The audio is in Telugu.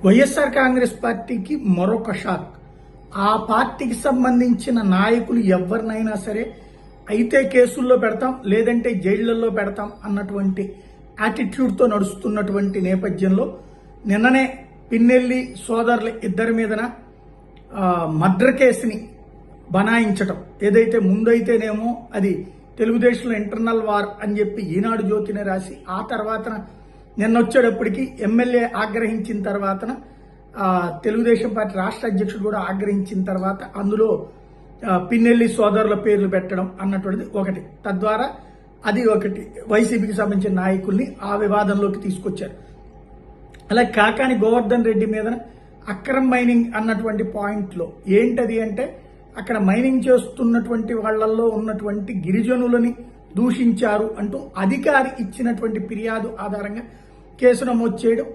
వైఎస్ఆర్ కాంగ్రెస్ పార్టీకి మరొక షాక్. ఆ పార్టీకి సంబంధించిన నాయకులు ఎవరినైనా సరే అయితే కేసుల్లో పెడతాం, లేదంటే జైళ్లలో పెడతాం అన్నటువంటి యాటిట్యూడ్తో నడుస్తున్నటువంటి నేపథ్యంలో నిన్ననే పిన్నెల్లి సోదరుల ఇద్దరి మీదన మర్డర్ కేసుని బనాయించటం, ఏదైతే ముందైతేనేమో అది తెలుగుదేశంలో ఇంటర్నల్ వార్ అని చెప్పి ఈనాడు జ్యోతిని రాసి, ఆ తర్వాత నిన్న వచ్చేటప్పటికి ఎమ్మెల్యే ఆగ్రహించిన తర్వాత తెలుగుదేశం పార్టీ రాష్ట్ర అధ్యక్షుడు కూడా ఆగ్రహించిన తర్వాత అందులో పిన్నెల్లి సోదరుల పేర్లు పెట్టడం అన్నటువంటిది ఒకటి. తద్వారా అది ఒకటి వైసీపీకి సంబంధించిన నాయకుల్ని ఆ వివాదంలోకి తీసుకొచ్చారు. అలా కాకాని గోవర్ధన్ రెడ్డి మీద అక్రమ్ మైనింగ్ అన్నటువంటి పాయింట్లో ఏంటది అంటే, అక్కడ మైనింగ్ చేస్తున్నటువంటి వాళ్లలో ఉన్నటువంటి గిరిజనులని దూషించారు అంటూ అధికారి ఇచ్చినటువంటి ఫిర్యాదు ఆధారంగా కేసు నమోదు చేయడం,